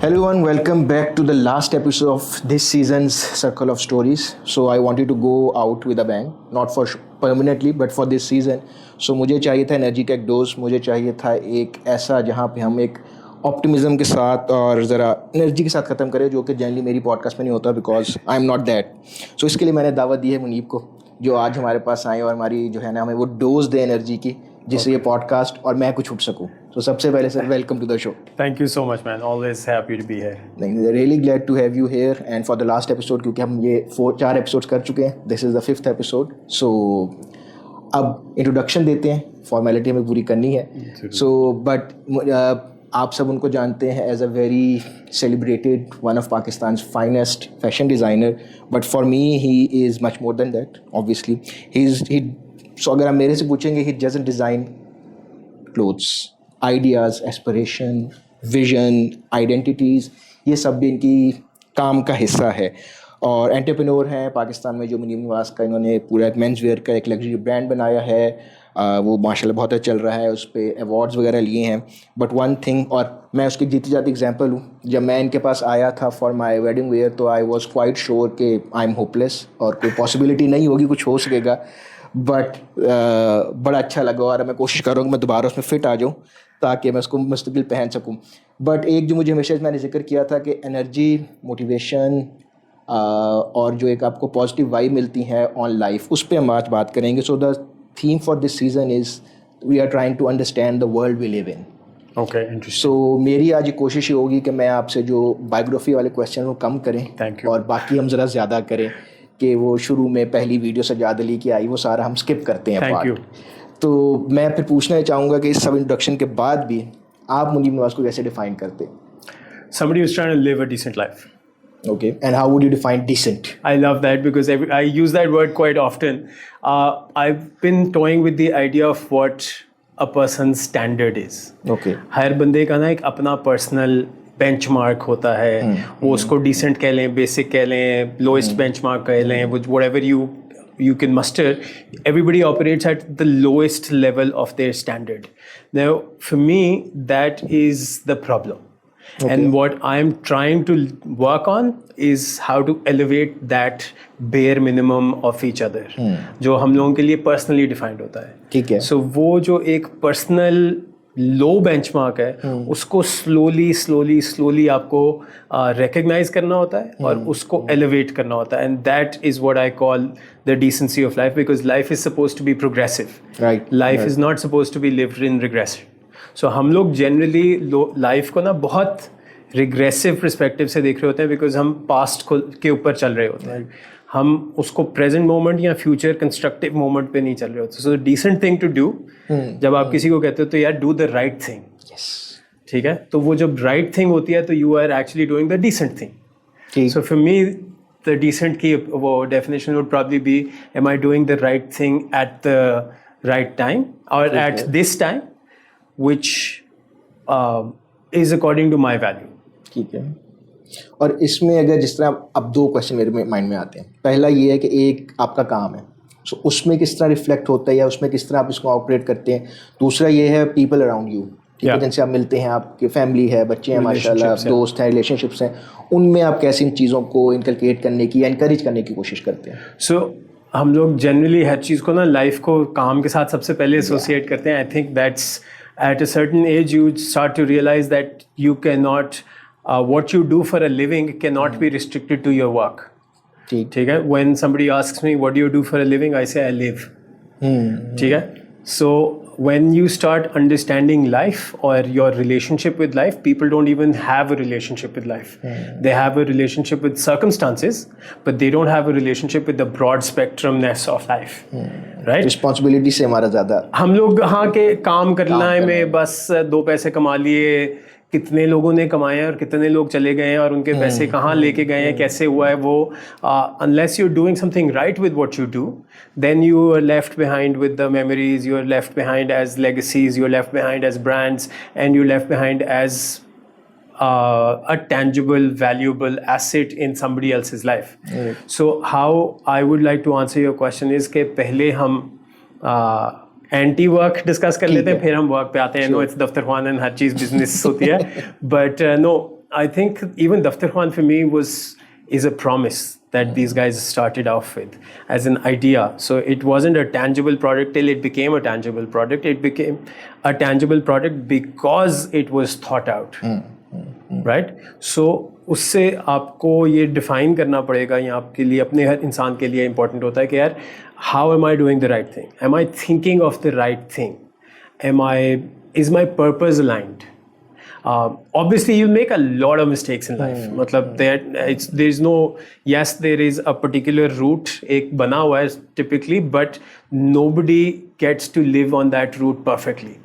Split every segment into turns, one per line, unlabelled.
Hello everyone, welcome back to the last episode of this season's Circle of Stories. So I wanted to go out with a bang, not for permanently but for this season. So मुझे चाहिए था energy का एक dose, मुझे चाहिए था एक ऐसा जहाँ पे हम एक ऑप्टिमिज्म के साथ और ज़रा एनर्जी के साथ ख़त्म करें, जो कि जनरली मेरी पॉडकास्ट में नहीं होता because I am not that. So इसके लिए मैंने दावत दी है मुनीब को, जो आज हमारे पास आए और हमारी जो है ना हमें वो डोज दे एनर्जी की, जिससे ये पॉडकास्ट और मैं कुछ उठ सकूँ. तो सबसे पहले sir welcome to the show.
Thank you so much, man. Always happy to be here.
नहीं, really glad to have you here and for the last episode, क्योंकि हम ये 4 एपिसोड्स कर चुके हैं. This is the 5th episode. So अब introduction देते हैं, फॉर्मेलिटी हमें पूरी करनी है. सो बट आप सब उनको जानते हैं as a very celebrated one of Pakistan finest fashion designer, but for me he is much more than that. Obviously he so अगर आप मेरे से पूछेंगे, he doesn't design clothes, ideas, aspiration, vision, identities, ये सब भी इनकी काम का हिस्सा है. और एंटरप्रेन्योर हैं पाकिस्तान में, जो मुनीब नवाज़ का इन्होंने पूरा मेंस वेयर का एक लग्जरी ब्रांड बनाया है. वो माशाल्लाह बहुत अच्छा चल रहा है, उस पर अवार्ड्स वगैरह लिए हैं. बट वन थिंग, और मैं उसकी जीती जाती एग्जांपल हूँ, जब मैं इनके पास आया था फॉर माय वेडिंग वेयर तो आई वाज क्वाइट श्योर कि आई एम होपलेस और कोई पॉसिबिलिटी नहीं होगी, कुछ हो सकेगा. बट बड़ा अच्छा लगा और मैं कोशिश कर रहा हूँ कि मैं दोबारा उसमें फ़िट आ जाऊँ ताकि मैं उसको मुस्तकिल पहन सकूँ. बट एक जो मुझे हमेशा मैंने जिक्र किया था कि एनर्जी, मोटिवेशन और जो एक आपको पॉजिटिव वाइब मिलती है ऑन लाइफ, उस पर हम आज बात करेंगे. So the theme for this season is we are trying to understand the world we live in.
Okay, interesting.
So मेरी आज कोशिश ये होगी कि मैं आपसे जो बायोग्राफी वाले क्वेश्चन वो कम करें.
Thank you.
और बाकी हम ज़रा ज़्यादा करें कि वो शुरू में पहली वीडियो सजाद अली की आई वो सारा हम स्किप करते हैं.
Thank you.
तो मैं फिर पूछना चाहूँगा कि इस सब इंट्रोडक्शन के बाद भी आप मुनीब नवाज़ को कैसे डिफ़ाइन करते हैं?
Somebody who's trying to live a decent life.
Okay, and how would you define decent?
I love that because I use that word quite often. I've been toying with the idea of what a person's standard is.
Okay.
हर बंदे का ना एक अपना personal benchmark होता है. वो उसको decent कह लें, बेसिक कह लें, लोएस्ट बेंचमार्क कह लें, whatever you can muster. Everybody operates at the lowest level of their standard. Now, for me, that is the problem. Okay. And what I'm trying to work on is how to elevate that bare minimum of each other. जो हम लोगों के लिए personally defined होता है.
ठीक है.
So वो जो एक personal लो बेंचमार्क है, उसको स्लोली आपको रिकग्नाइज करना होता है और उसको एलिवेट करना होता है. And that is what I call the decency of life, because life is suppose to be progressive.
Right.
Life is not suppose to be lived in regression. So हम लोग जनरली लाइफ को ना बहुत regressive perspective से देख रहे होते हैं, बिकॉज हम पास्ट के ऊपर चल रहे होते हैं. हम उसको प्रेजेंट मोमेंट या फ्यूचर कंस्ट्रक्टिव मोमेंट पे नहीं चल रहे होते. So the decent thing to do, जब आप किसी को कहते हो तो यार डू द राइट थिंग. ठीक है, तो वो जब राइट थिंग होती है तो you are actually doing the decent thing. So for me the decent की वो definition would probably be, am I doing the right thing at the right time or at this time which is according to my value.
ठीक है. और इसमें अगर जिस तरह अब 2 क्वेश्चन मेरे माइंड में आते हैं. पहला ये है कि एक आपका काम है, सो उसमें किस तरह रिफ्लेक्ट होता है या उसमें किस तरह आप इसको ऑपरेट करते हैं. दूसरा ये है पीपल अराउंड यू, ठीक है, जिनसे आप मिलते हैं, आपकी फैमिली है, बच्चे हैं माशाल्लाह, दोस्त हैं, रिलेशनशिप्स हैं, उनमें आप कैसे इन चीज़ों को इनकलकेट करने की या इनकरेज करने की कोशिश करते हैं.
सो हम लोग जनरली हर चीज़ को ना लाइफ को काम के साथ सबसे पहले एसोसिएट करते हैं. I think that's at a certain age you start to realize that you can not what you do for a living cannot be restricted to your work. ठीक है. When somebody asks me what do you do for a living, I say I live. ठीक है. So when you start understanding life or your relationship with life, people don't even have a relationship with life. They have a relationship with circumstances, but they don't have a relationship with the broad spectrumness of life. Right?
Responsibility से हमारा ज़्यादा
हम लोग हाँ के काम करना है में बस 2 पैसे कमा लिए, कितने लोगों ने कमाए हैं और कितने लोग चले गए हैं और उनके पैसे कहाँ लेके गए हैं, कैसे हुआ है वो. Unless you are doing something right with what you do, then you are left behind with the memories, you are left behind as legacies, you are left behind as brands, and you are left behind as a tangible, valuable asset in somebody else's life. So how I would like to answer your question is कि पहले हम anti work discuss कर लेते हैं, फिर हम work पे आते हैं. No it's Daftar Khan and हर चीज़ बिजनेस होती है, but no I think even Daftar Khan for me is a promise that these guys started off with as an idea. So it wasn't a tangible product till it became a tangible product. It became a tangible product because it was thought out. Right? So उससे आपको ये define करना पड़ेगा, या आपके लिए, अपने हर इंसान के लिए इम्पोर्टेंट होता है कि यार, how am I doing the right thing, am I thinking of the right thing, is my purpose aligned? Obviously you'll make a lot of mistakes in life. मतलब there's no, yes there is a particular route एक बना हुआ है typically, but nobody gets to live on that route perfectly.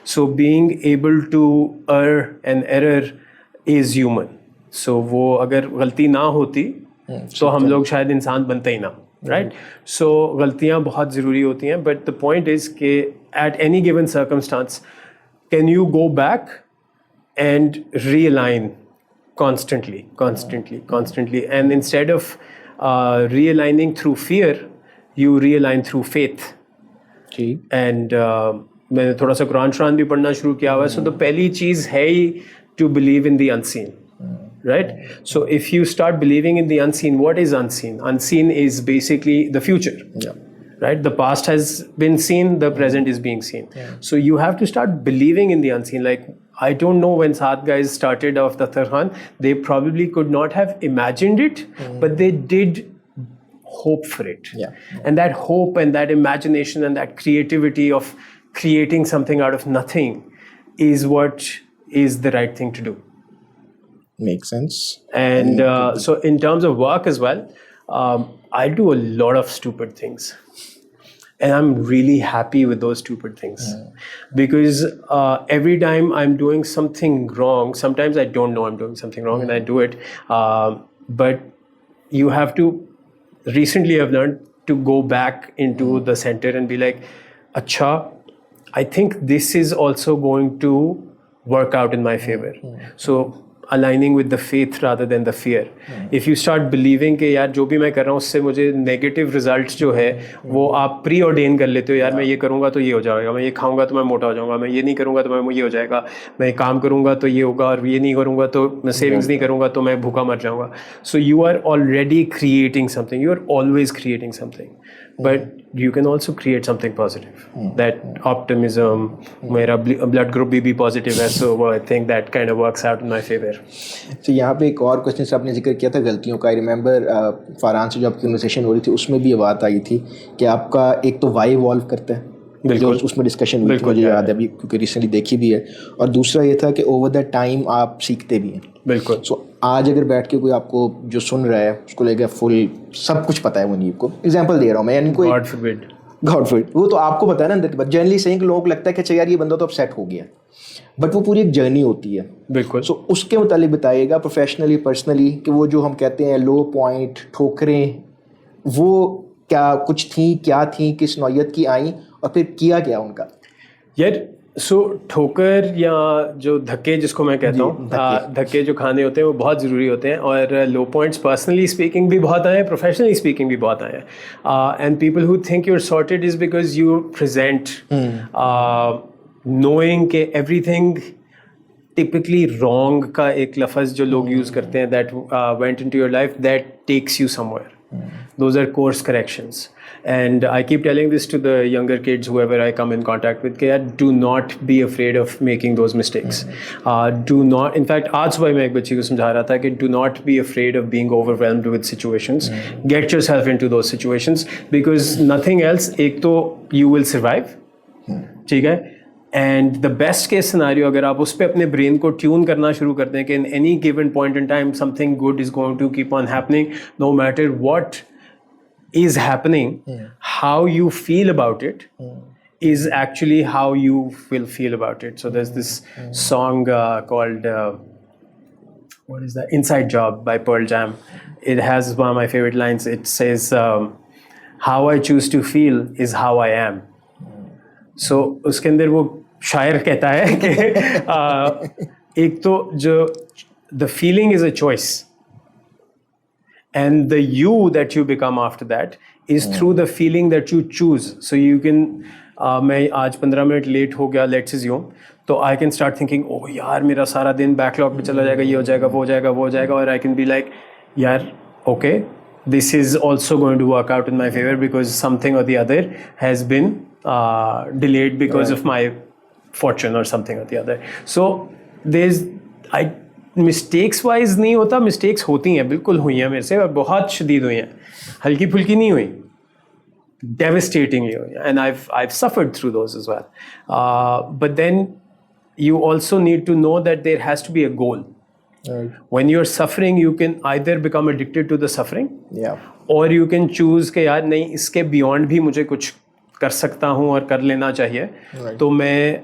So being able to err and error is human. So वो अगर गलती ना होती तो हम लोग शायद इंसान बनते ही ना. Right? So गलतियाँ बहुत ज़रूरी होती हैं, but the point is कि at any given circumstance can you go back and realign constantly, and instead of realigning through fear, you realign through faith. And मैंने थोड़ा सा कुरान शरान भी पढ़ना शुरू किया हुआ है. So the पहली चीज़ है ही to believe in the unseen. Right? So if you start believing in the unseen, what is unseen? Unseen is basically the future. Right? The past has been seen, the present is being seen. So you have to start believing in the unseen. Like, I don't know when Saat guys started off Daftar Khan, they probably could not have imagined it, but they did hope for it. And that hope and that imagination and that creativity of creating something out of nothing is what is the right thing to do.
Makes sense.
And so in terms of work as well, I do a lot of stupid things. And I'm really happy with those stupid things. Because every time I'm doing something wrong, sometimes I don't know I'm doing something wrong and I do it. But you have to, recently I've learned to go back into the center and be like, Acha, I think this is also going to work out in my favor. So aligning with the faith rather than the fear. If you start believing कि यार जो भी मैं कर रहा हूँ उससे मुझे negative results जो है वो आप प्री ऑर्डेन कर लेते हो, यार मैं ये करूँगा तो ये हो जाएगा, मैं ये खाऊंगा तो मैं मोटा हो जाऊँगा, मैं ये नहीं करूँगा तो मैं ये हो जाएगा, मैं काम करूँगा तो ये होगा, और ये नहीं करूँगा तो मैं सेविंग्स नहीं करूँगा तो मैं भूखा मर जाऊँगा. So you are already creating something. You are always creating something. But you can also create something positive. That optimism, मेरा blood group भी positive है, so I think that kind of works out in my favor.
So यहाँ पे एक और question से आपने जिक्र किया था गलतियों का. आई रिमेंबर फरहान से जो आपकी कन्वर्सेशन हो रही थी उसमें भी ये बात आई थी कि आपका एक तो वाई इवॉल्व करता है, जो उसमें डिस्कशन हुई थी, मुझे याद है अभी क्योंकि रिसेंटली देखी भी है. और दूसरा ये था कि ओवर द टाइम आप सीखते भी हैं.
बिल्कुल.
सो आज अगर बैठ के कोई आपको जो सुन रहा है उसको लेकर फुल सब कुछ पता है, मुनीब को एग्जांपल दे रहा हूँ मैं, यानी कोई गॉड फॉरबिड वो तो आपको पता है ना अंदर, बट जनरली सही लोग लगता है कि यार ये बंदा तो अब सेट हो गया, बट वो पूरी एक जर्नी होती है.
बिल्कुल.
सो उसके मुतालिक बताइएगा प्रोफेशनली, पर्सनली, कि वो जो हम कहते हैं लो पॉइंट, ठोकरें, वो क्या कुछ थी, क्या थी, किस नौयत की आई और फिर किया क्या उनका.
यार सो ठोकर या जो धक्के जिसको मैं कहता हूँ, धक्के जो खाने होते हैं वो बहुत ज़रूरी होते हैं. और लो पॉइंट्स पर्सनली स्पीकिंग भी बहुत आए हैं, प्रोफेशनली स्पीकिंग भी बहुत आए हैं. And people who think you are sorted is because you present knowing के एवरीथिंग टिपिकली रॉन्ग का एक लफ्ज़ जो लोग यूज़ करते हैं, that went into your life, that takes you somewhere. Those are course corrections. And I keep telling this to the younger kids, whoever I come in contact with, do not be afraid of making those mistakes. Do not, in fact, आज सुबह मैं एक बच्ची को समझा रहा था कि do not be afraid of being overwhelmed with situations. Get yourself into those situations because nothing else, एक तो you will survive, ठीक है. And the best case scenario, अगर आप उस पर अपने ब्रेन को ट्यून करना शुरू करते हैं कि in any given point in time something good is going to keep on happening, no matter what is happening, how you feel about it is actually how you will feel about it. So there's this song called what is that, Inside Job by Pearl Jam. It has one of my favorite lines. It says how I choose to feel is how I am. So उसके अंदर वो शायर कहता है कि एक तो जो the feeling is a choice. And the you that you become after that is through the feeling that you choose. So you can मैं आज 15 मिनट लेट हो गया, लेट्स अज्यूम, तो आई कैन स्टार्ट थिंकिंग ओह यार मेरा सारा दिन backlog पे चला जाएगा, ये हो जाएगा, वो हो जाएगा, वो हो जाएगा, और आई कैन बी लाइक यार okay, this is also going to work out in my favor because something or the other has been delayed because of my fortune or something or the other. So there's mistakes wise नहीं होता, mistakes होती हैं, बिल्कुल हुई हैं मेरे से, और बहुत शदीद हुई हैं, हल्की फुल्की नहीं हुई, devastatingly हुई हैं, and I've suffered through those as well. But then you also need to know that there has to be a goal. Right. When you're suffering, you can either become addicted to the suffering, or you can choose कि यार नहीं, इसके beyond भी मुझे कुछ कर सकता हूँ और कर लेना चाहिए. Right. तो मैं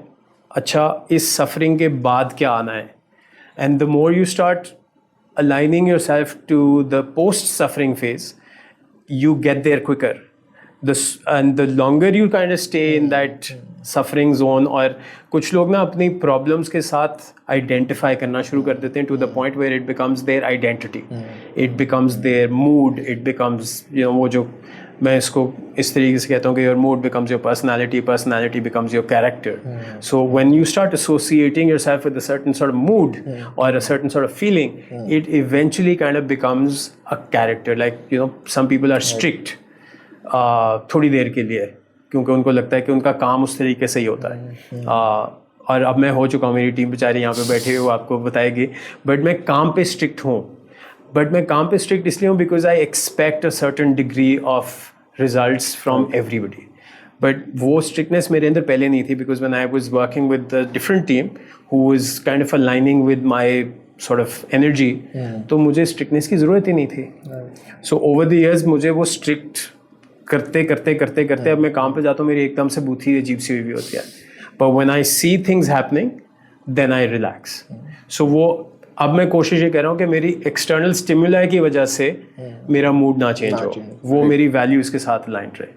अच्छा इस suffering के बाद क्या आना है. And the more you start aligning yourself to the post-suffering phase, you get there quicker. And the longer you kind of stay in that suffering zone, और कुछ लोग ना अपनी problems के साथ identify करना शुरू कर देते हैं to the point where it becomes their identity, it becomes their mood, it becomes वो जो मैं इसको इस तरीके से कहता हूँ कि your mood becomes your personality, personality becomes your character. So when you start associating yourself with a certain sort of mood or a certain sort of feeling, it eventually kind of becomes a character. Like some people are strict थोड़ी देर के लिए, क्योंकि उनको लगता है कि उनका काम उस तरीके से ही होता है. और अब मैं हो चुका हूँ, मेरी टीम बेचारी यहाँ पे बैठे हुए आपको बताएगी, बट मैं काम पे स्ट्रिक्ट हूँ. बट मैं काम पे स्ट्रिक्ट इसलिए हूँ because I expect a certain degree of results from everybody. But वो स्ट्रिक्टनेस मेरे अंदर पहले नहीं थी, because when I was working with a different team who was kind of aligning with my sort of energy, तो मुझे strictness की ज़रूरत ही नहीं थी. सो ओवर द ईयर्स मुझे वो स्ट्रिक्ट करते अब मैं काम पे जाता हूँ, मेरी एकदम से बूथी अजीब सी हुई होती है. But when I see things happening then I relax. So वो अब मैं कोशिश ये कर रहा हूँ कि मेरी एक्सटर्नल स्टिमुलाई की वजह से मेरा मूड ना चेंज हो, वो मेरी वैल्यूज़ के साथ अलाइंड रहे.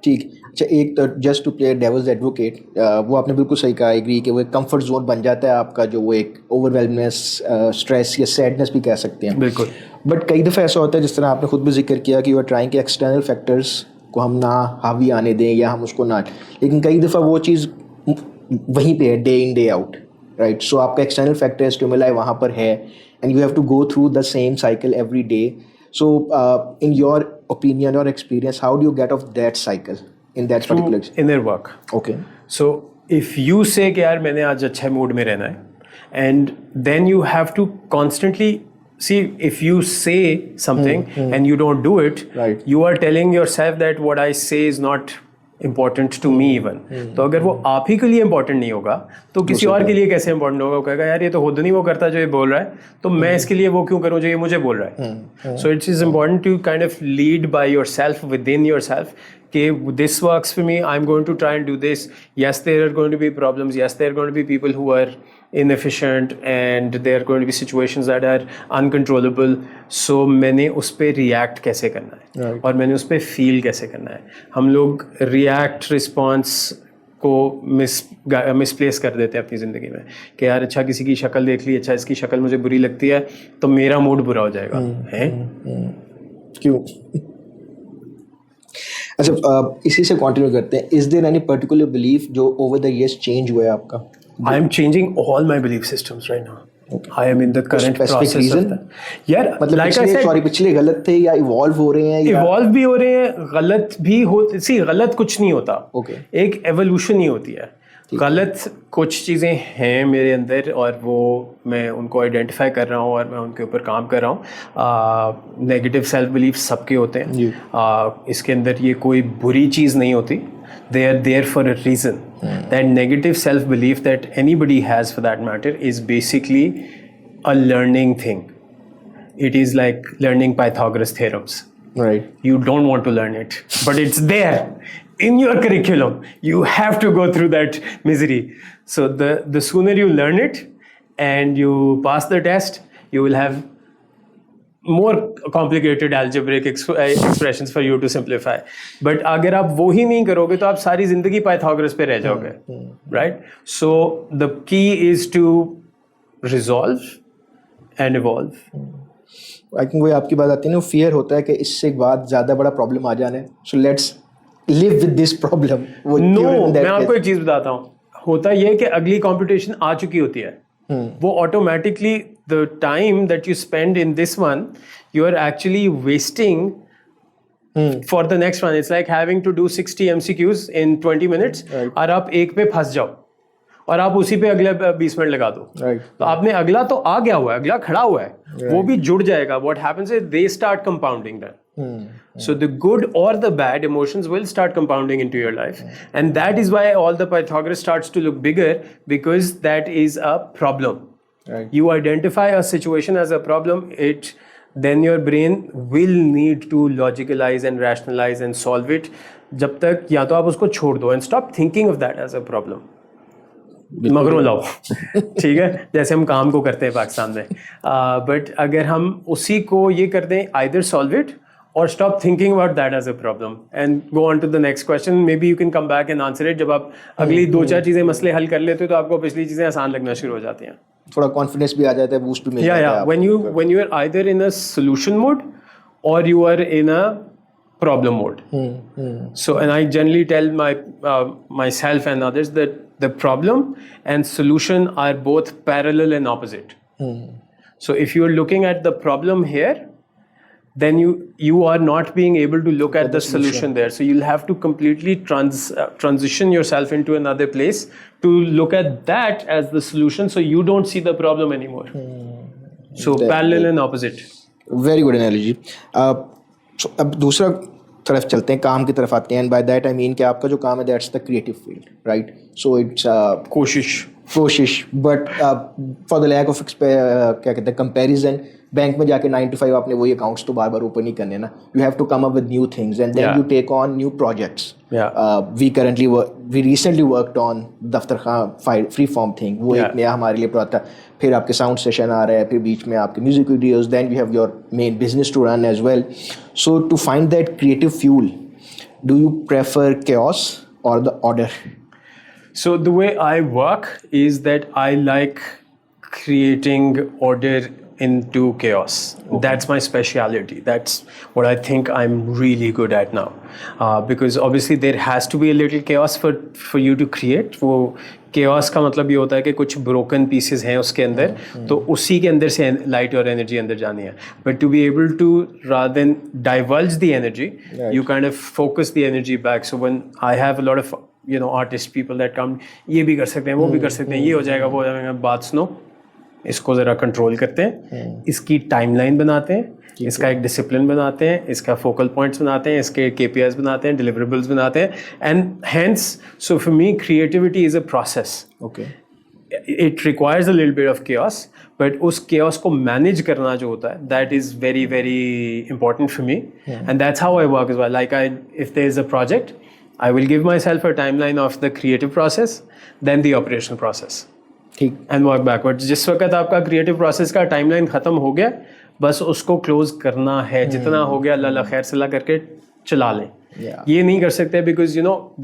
ठीक. अच्छा, एक तो just to play devil's advocate, वो आपने बिल्कुल सही कहा, एग्री, कि वो एक कंफर्ट जोन बन जाता है आपका, जो वो एक ओवरवेलमनेस, स्ट्रेस या सैडनेस भी कह सकते हैं.
बिल्कुल.
बट कई दफ़ा ऐसा होता है, जिस तरह आपने खुद भी जिक्र किया, कि यू आर ट्राइंग के एक्सटर्नल फैक्टर्स को हम ना हावी आने दें या हम उसको ना, लेकिन कई दफ़ा वो चीज़ वहीं पे है, day in day out, right. So आपका एक्सटर्नल फैक्टर स्टिमुलाई वहाँ पर है, and you have to go through the same cycle every day. So in your opinion और experience, how do you get off that cycle in that particular
inner work?
Okay.
So if you say कि यार मैंने आज अच्छे mood में रहना है, and then you have to constantly see, if you say something and you don't do it,
right,
you are telling yourself that what I say is not important to me even. तो अगर वो आप ही के लिए important नहीं होगा, तो किसी और के लिए कैसे important होगा? वो कहेगा यार ये तो खुद नहीं वो करता जो ये बोल रहा है, तो मैं इसके लिए वो क्यों करूँ जो ये मुझे बोल रहा है. So it is important to kind of lead by yourself, within yourself. This works for me, I'm going to try and do this. Yes, there are going to be problems. Yes, there are going to be people who are inefficient, and there are going to be situations that are uncontrollable. So मैंने उस पर react कैसे करना है,
right,
और मैंने उस पर feel कैसे करना है. हम लोग react response को मिसप्लेस कर देते हैं अपनी ज़िंदगी में, कि यार अच्छा किसी की शक्ल देख ली, अच्छा इसकी शक्ल मुझे बुरी लगती है तो मेरा मूड बुरा हो जाएगा. हैं
क्यों? अच्छा, इसी से कंटिन्यू करते हैं. Is there any particular belief जो ओवर द इयर्स चेंज हुआ है आपका?
I am changing all my belief systems right now. I am in the current process of that. यार
मतलब
लाइक आई सेड,
पिछले गलत थे या इवॉल्व हो रहे हैं?
इवॉल्व भी हो रहे हैं, गलत भी हो. सी, गलत कुछ नहीं होता.
ओके.
एक एवोल्यूशन ही होती है. गलत कुछ चीज़ें हैं मेरे अंदर, और वो मैं उनको आइडेंटिफाई कर रहा हूँ और मैं उनके ऊपर काम कर रहा हूँ. नेगेटिव सेल्फ बिलीफ सबके होते हैं. इसके अंदर ये कोई बुरी चीज़ नहीं होती. They are there for a reason. That negative self belief that anybody has, for that matter, is basically a learning thing. It is like learning Pythagoras theorems.
Right.
You don't want to learn it, but it's there in your curriculum. You have to go through that misery. So the sooner you learn it and you pass the test, you will have more complicated algebraic expressions for you to simplify. But अगर आप वो ही नहीं करोगे तो आप सारी जिंदगी Pythagoras पे रह जाओगे. Right? So the key is to resolve and evolve.
I think वही आपकी बात आती है ना, फियर होता है कि इससे बाद ज़्यादा बड़ा प्रॉब्लम आ जाना है. So let's live with this problem.
नो, मैं आपको एक चीज बताता हूँ. होता ये है कि अगली कंपटीशन आ चुकी होती है. वो automatically the time that you spend in this one, you are actually wasting for the next one. It's like having to do 60 MCQs in 20 minutes, और आप एक पे फंस जाओ और आप उसी पे अगले 20 मिनट लगा दो. तो आपने अगला तो आ गया हुआ है, अगला खड़ा हुआ है, वो भी जुड़ जाएगा. What happens is they start compounding that. So the good or the bad emotions will start compounding into your life, and that is why all the Pythagoras starts to look bigger, because that is a problem. You identify a situation as a problem, then your brain will need to logicalize and rationalize and solve it. जब तक या तो आप उसको छोड़ दो and stop thinking of that as a problem. मगरों लाओ. ठीक है, जैसे हम काम को करते हैं पाकिस्तान में. बट अगर हम उसी को ये कर दें, either solve it or stop thinking about that as a problem and go on to the next question. Maybe you can come back and answer it. जब आप अगली 2-4 चीज़ें मसले हल कर लेते हो तो आपको पिछली चीज़ें आसान लगना शुरू हो जाती हैं.
थोड़ा कॉन्फिडेंस भी आ जाता है, बूस्ट भी मिल जाता है.
When you are either in a solution mode or you are in a problem mode. So, and I generally tell myself and others that the problem and solution are both parallel and opposite. So if you are looking at the problem here, then you are not being able to look at the solution there. So you'll have to completely transition yourself into another place to look at that as the solution, so you don't see the problem anymore. So parallel and opposite.
Very good analogy. So अब दूसरा तरफ चलते हैं, काम की तरफ आते हैं. And by that I mean कि आपका जो काम है that's the creative field, right? So it's कोशिश but for the lack of क्या कहते हैं कंपैरिजन, बैंक में जाके 9 to 5 आपने वही अकाउंट्स तो बार बार ओपन नहीं करने ना. You have to come up with new things and then you take on new projects. We recently worked on Daftar Khan free form thing. वो एक नया हमारे लिए प्रोजेक्ट था. फिर आपके साउंड सेशन आ रहा है, फिर बीच में आपके music videos, then you have your main business to run as well. So to find that creative fuel, do you prefer chaos or the order?
So the way I work is that I like creating order into chaos. That's my speciality. That's what I think I'm really good at now. Because obviously there has to be a little chaos for you to create. वो chaos का मतलब ये होता है कि कुछ broken pieces हैं उसके अंदर, तो उसी के अंदर से light और energy अंदर जानी है. But to be able to, rather than divulge the energy, you kind of focus the energy back. So when I have a lot of artist people that come, ये भी कर सकते हैं, वो भी कर सकते हैं, ये हो जाएगा, वो हो जाएगा. बात सुनो, इसको ज़रा कंट्रोल करते हैं, इसकी टाइमलाइन बनाते हैं, इसका एक डिसिप्लिन बनाते हैं, इसका फोकल पॉइंट्स बनाते हैं, इसके KPIs बनाते हैं, डिलीवरेबल्स बनाते हैं. And hence, so for me creativity is a process.
Okay,
it requires a little bit of chaos, but उस chaos को मैनेज करना जो होता है, that is very very important for me. And that's how I work as well. Like if there is a project, I will give myself a timeline of the creative process, then the operational process.
ठीक.
And work backwards. जिस वक्त आपका creative process का timeline ख़त्म हो गया, बस उसको close करना है. जितना हो गया अल्लाह खैर सलाह करके चला लें. ये नहीं कर सकते, because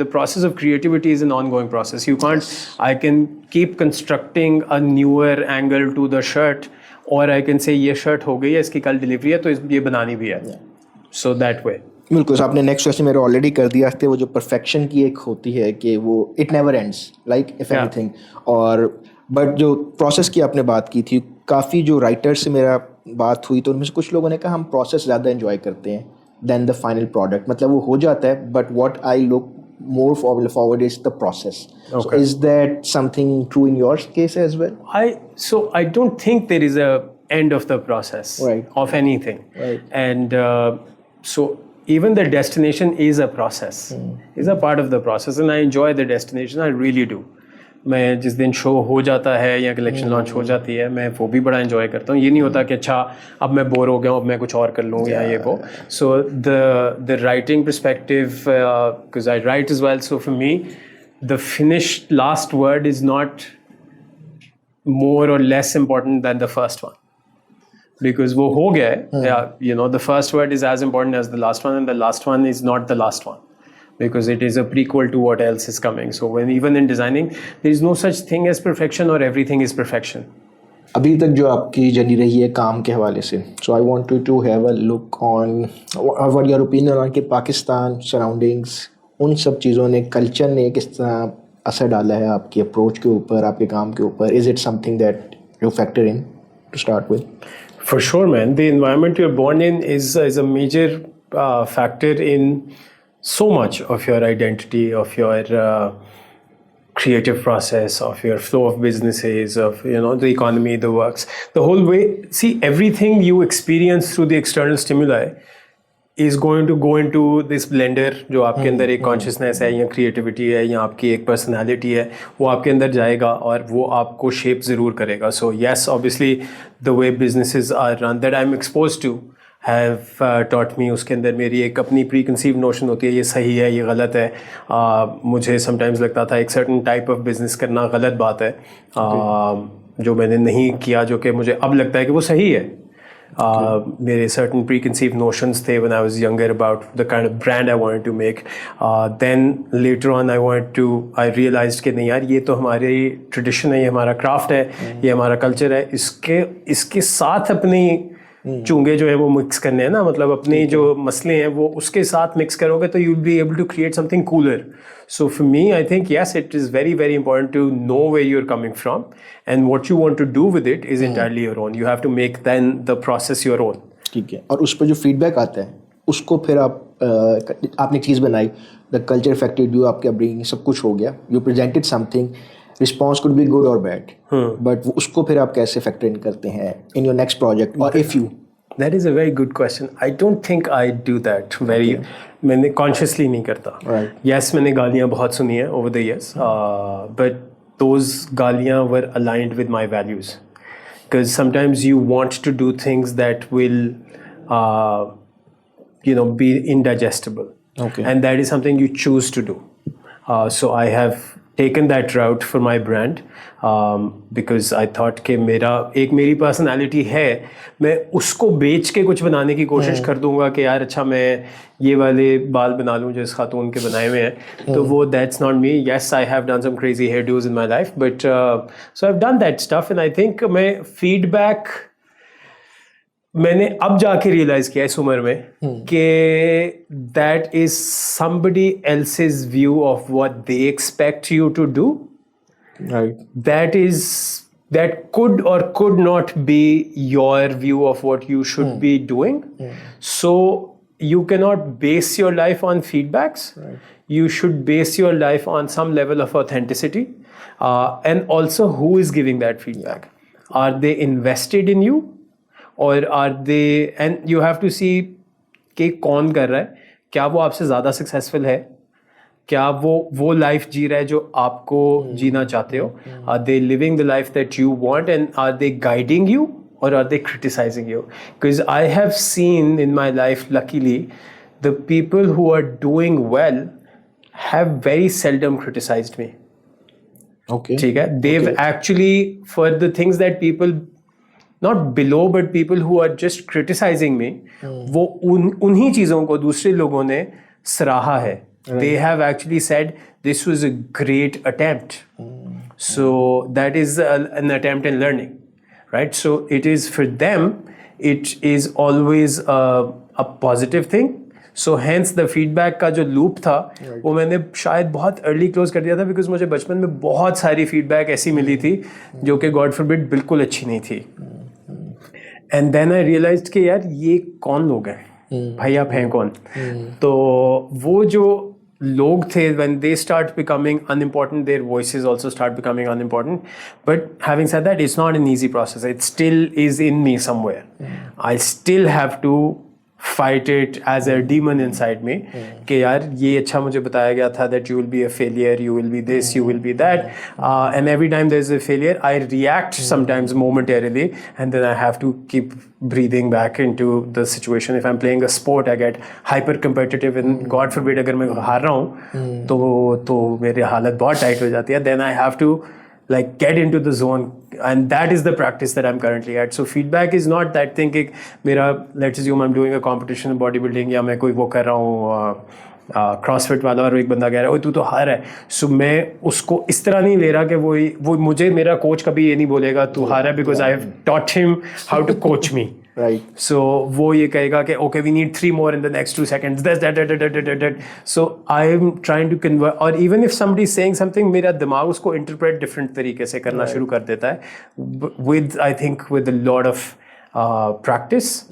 the process of creativity is an ongoing process. You can't, I can keep constructing a newer angle to the shirt, or I can say ये shirt हो गई है, इसकी कल delivery है तो ये बनानी भी है. So that way.
बिल्कुल. आपने नेक्स्ट क्वेश्चन मेरे ऑलरेडी कर दिया था. वो जो परफेक्शन की एक होती है कि वो it never ends, like if anything. और बट जो प्रोसेस की आपने बात की थी, काफ़ी जो राइटर्स से मेरा बात हुई तो उनमें से कुछ लोगों ने कहा हम प्रोसेस ज़्यादा एंजॉय करते हैं देन द फाइनल प्रोडक्ट. मतलब वो हो जाता है, but what I look more forward is the process. Okay. So is that something true in your case as well?
I don't think there is a end of the process,
right,
of anything.
Right.
And so even the destination is a process, is a part of the process, and I enjoy the destination. I really do. मैं जिस दिन show हो जाता है या collection launch हो जाती है, मैं वो भी बड़ा एंजॉय करता हूँ. ये नहीं होता कि अच्छा अब मैं बोर हो गया हूँ, अब मैं कुछ और कर लूँ या ये वो. So the writing perspective, because I write as well, so for me the finished last word is not more or less important than the first one, because वो हो गया है. The first word is as important as the last one, and the last one is not the last one, because it is a prequel to what else is coming. So when even in designing, there is no such thing as perfection, or everything is perfection.
अभी तक जो आपकी journey रही है काम के हवाले से, so I want you to have a look on what your opinion on कि पाकिस्तान surroundings, उन सब चीज़ों ने, कल्चर ने किस तरह असर डाला है आपकी अप्रोच के ऊपर, आपके काम के ऊपर? Is it something that you factor in to start with?
For sure, man. The environment you're born in is a major factor in so much of your identity, of your creative process, of your flow of businesses, of the economy, the works, the whole way. See, everything you experience through the external stimuli is going to go into this blender जो आपके अंदर एक consciousness है या creativity है या आपकी एक पर्सनालिटी है, वो आपके अंदर जाएगा और वो आपको शेप ज़रूर करेगा. So yes, obviously the way businesses are run that I am expose to have taught me, उसके अंदर मेरी एक अपनी प्री कंसीव नोशन होती है, ये सही है, ये गलत है. मुझे समटाइम्स लगता था एक सर्टन टाइप ऑफ बिजनेस करना गलत बात है, जो मैंने नहीं किया, जो कि मुझे अब लगता है कि वो सही है. There are certain preconceived notions थे when I was younger about the kind of brand I wanted to make. Then later on I realized कि नहीं यार, ये तो हमारी tradition है, ये हमारा craft है, ये हमारा culture है, इसके साथ अपनी चुंगे जो है वो मिक्स करने हैं ना, मतलब अपनी जो मसले हैं वो उसके साथ मिक्स करोगे तो you'll be able to create something cooler. So for me, I think yes, it is very, very important to know where you're coming from and what you want to do with it is entirely your own. You have to make then the process your own.
ठीक है. और उस पर जो feedback आता है उसको फिर आपने चीज़ बनाई, द कल्चर अफेक्टेड यू, आपके अपब्रिंगिंग सब कुछ हो गया, you presented something, response could be good और बैड, बट उसको फिर आप कैसे फैक्टर इन करते हैं इन योर नेक्स्ट प्रोजेक्ट? और if you
That is a very good question. I don't think I do that very. मैंने consciously नहीं करता.
Right.
Yes, मैंने गालियाँ बहुत सुनी हैं over the years, but those गालियाँ were aligned with my values. Because sometimes you want to do things that will, be indigestible.
Okay.
And that is something you choose to do. So I have taken that route for my brand because I thought कि मेरी personality है, मैं उसको बेच के कुछ बनाने की कोशिश कर दूंगा कि यार अच्छा मैं ये वाले बाल बना लूँ जो इस खातून के बनाए हुए हैं, तो वो that's not me. Yes, I have done some crazy hairdos in my life, but so I've done that stuff and I think मैं feedback मैंने अब जाके रियलाइज किया इस उम्र में कि that is somebody else's view of what they expect you to do.
Right.
That could or could not be your view of what you should be doing. So you cannot base your life on feedbacks.
Right.
You should base your life on some level of authenticity, and also who is giving that feedback. Are they invested in you? Or are they, and you have to see कि कौन कर रहा है, क्या वो आपसे ज़्यादा successful है, क्या वो लाइफ जी रहा है जो आपको जीना चाहते हो, are they living the life that you want and are they guiding you or are they criticizing you? Because I have seen in my life luckily the people who are doing well have very seldom criticized me.
Okay.
ठीक है, they've actually for the things that people not below but people who are just criticizing me, वो उन्हीं चीज़ों को दूसरे लोगों ने सराहा है. They have actually said this was a great attempt. So that is an attempt in learning, right? So it is for them, it is always a positive thing. So hence the feedback का जो loop था वो मैंने शायद बहुत early close कर दिया था because मुझे बचपन में बहुत सारी feedback ऐसी मिली थी जो कि God forbid बिल्कुल अच्छी नहीं थी. And then I realized कि यार ये कौन लोग हैं, भाई आप हैं कौन? तो वो जो लोग थे, when they start becoming unimportant, their voices also start becoming unimportant. But having said that, it's not an easy process. It still is in me somewhere. I still have to fight it as a demon inside me कि यार ये अच्छा मुझे बताया गया था that you will be a failure, you will be this, you will be that, and every time there's a failure I react sometimes momentarily and then I have to keep breathing back into the situation. If I'm playing a sport I get hyper competitive and God forbid अगर मैं हार रहा हूँ तो मेरी हालत बहुत tight हो जाती है. Then I have to like get into the zone and that is the practice that I'm currently at. So feedback is not that thing कि मेरा let's assume I'm doing a competition in bodybuilding या मैं कोई वो कर रहा हूँ CrossFit वाला, और एक बंदा कह रहा है ओए तू तो हार है, सो मैं उसको इस तरह नहीं ले रहा कि वो मुझे, मेरा कोच कभी ये नहीं बोलेगा तू हार है, because I have taught him how to coach me,
right.
So वो ये कहेगा कि okay we need 3 more in the next 2 seconds, that, so I am trying to convert, और even if somebody is saying something, मेरा दिमाग उसको interpret different तरीके से करना शुरू कर देता है, with I think with a lot of practice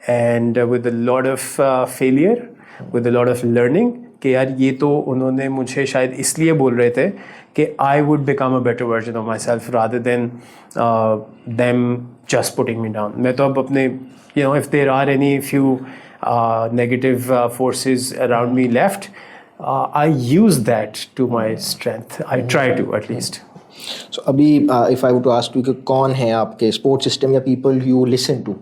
and with a lot of failure, with a lot of learning, कि यार ये तो उन्होंने मुझे शायद इसलिए बोल रहे थे कि I would become a better version of my self rather than them just putting me down. मैं तो अब अपने, you know, if there are any few negative forces around me left, I use that to my strength, I try to at least.
So अभी if I would to ask you कि कौन है आपके support system या people you listen to,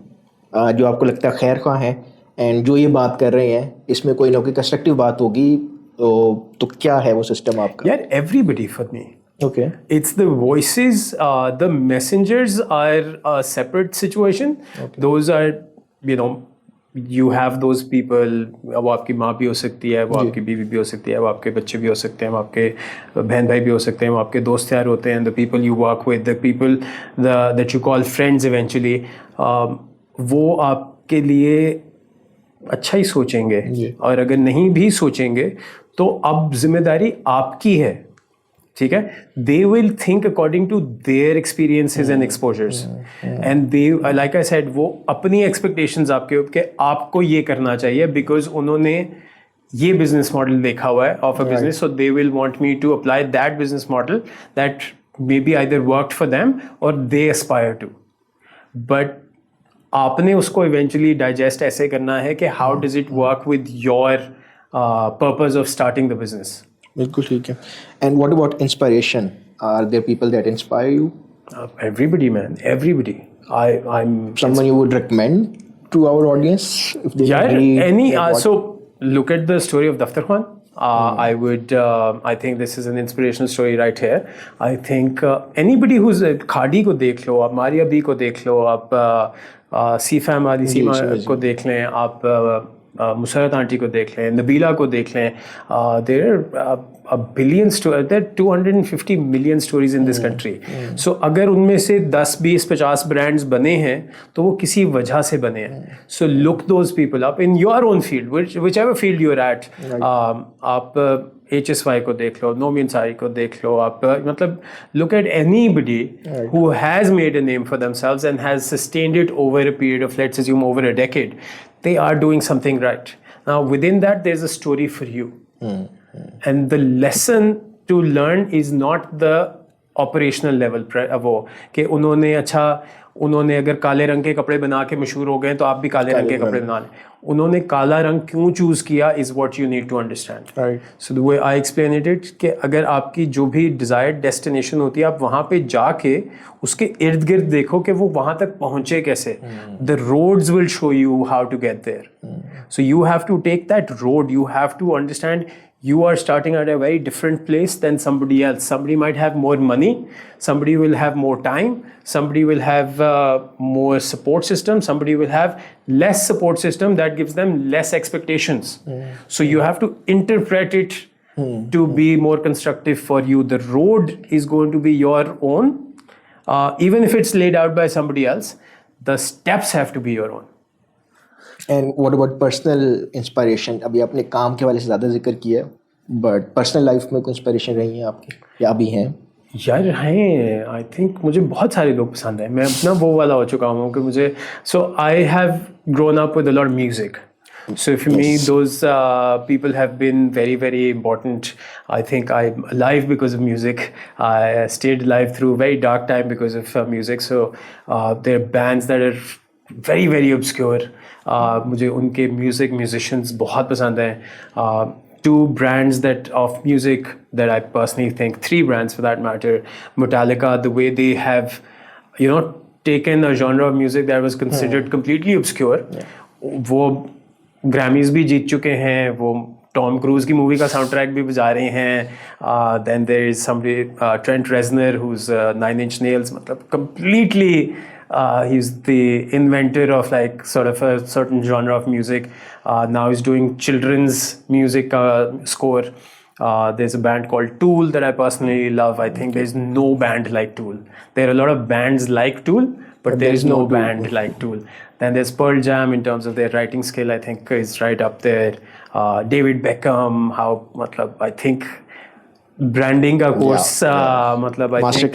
जो आपको लगता है खैर ख्वाह हैं, एंड जो ये बात कर रहे हैं इसमें कोई ना कोई कंस्ट्रक्टिव बात होगी, तो क्या है वो सिस्टम आपका?
यार everybody for me.
Okay.
It's the voices, the messengers are a separate situation. Okay. Those are, you know, you have those people, वो आपकी माँ भी हो सकती है, वो आपकी बीवी भी हो सकती है, वो आपके बच्चे भी हो सकते हैं, वो आपके बहन भाई भी हो सकते हैं, वो आपके दोस्त यार होते हैं, the people you work with, the people that you call friends eventually, वो आपके लिए अच्छा ही सोचेंगे, और अगर नहीं भी सोचेंगे तो अब जिम्मेदारी आपकी है, ठीक है. They will think according to their experiences and exposures, and they, like I said, वो अपनी एक्सपेक्टेशंस आपके ऊपर, आपको ये करना चाहिए बिकॉज उन्होंने ये बिजनेस मॉडल देखा हुआ है of a business, so they will want me to apply that business model that may be either worked for them or they Aspire to. But आपने उसको इवेंचुअली डाइजेस्ट ऐसे करना है कि how does it work with your purpose of starting the business.
बिल्कुल ठीक है. And what about inspiration? Are there people that inspire you?
Everybody, man, everybody. I'm
Someone you would recommend to our audience if they
yeah, any so look at the story of Daftar Khan. I would I think this is an inspirational story right here. I think anybody who's Khadi को देख लो, आप Maria B को देख लो, आप सीफैम वाली सीमा को देख लें, आप मुसरत आंटी को देख लें, नबीला को देख लें, there a billion stories, there are 250 million stories in this country. So अगर उनमें से 10, 20, 50 brands बने हैं तो वो किसी वजह से बने हैं. So look those people up in your own field, whichever field you're at. आप HSY को देख लो, नोमी अंसारी को देख लो, आप मतलब look at anybody who has made a name for themselves and has sustained it over a period of, let's assume, over a decade. They are doing something right. Now within that there's a story for you. And the lesson to learn is not the operational level, वो कि उन्होंने अगर काले रंग के कपड़े बना के मशहूर हो गए तो आप भी काले रंग के कपड़े बना लें. उन्होंने काला रंग क्यों चूज़ किया is what you need to understand. Right. So the way I explain it कि अगर आपकी जो भी desired destination होती है, आप वहाँ पे जाके उसके इर्द गिर्द देखो कि वो वहाँ तक पहुँचे कैसे. The roads will show you how to get there. So you have to take that road. You have to understand you are starting at a very different place than somebody else. Somebody might have more money, somebody will have more time, somebody will have more support system, somebody will have less support system that gives them less expectations. So you have to interpret it to be more constructive for you. The road is going to be your own, even if it's laid out by somebody else. The steps have to be your own.
And what about personal inspiration? अभी आपने काम के वाले से ज़्यादा जिक्र किया, but personal life में कोई इंस्पिरेशन रही है आपकी या अभी हैं?
यार हैं, आई थिंक मुझे बहुत सारे लोग पसंद हैं. मैं अपना वो वाला हो चुका हूँ कि मुझे, so I have grown up with a lot of music. So for me, those people have been very, very important. I think I'm alive because of music. I stayed alive through a very dark time because of music. So there are bands that are very, very obscure. मुझे उनके musicians बहुत पसंद हैं. 2 brands that of music that I personally think, 3 brands for that matter. Metallica, the way they have, you know, taken a genre of music that was considered completely obscure. वो Grammys भी जीत चुके हैं, वो Tom Cruise की movie का sound track भी बजा रहे हैं. Then there is somebody, Trent Reznor, who is 9 Inch Nails, मतलब completely He's the inventor of like sort of a certain genre of music. Now he's doing children's music score. There's a band called Tool that I personally love. I think there's no band like Tool. There are a lot of bands like Tool, but there is no band like Tool. Then there's Pearl Jam in terms of their writing skill. I think is right up there. David Beckham, I think branding का course, मतलब I think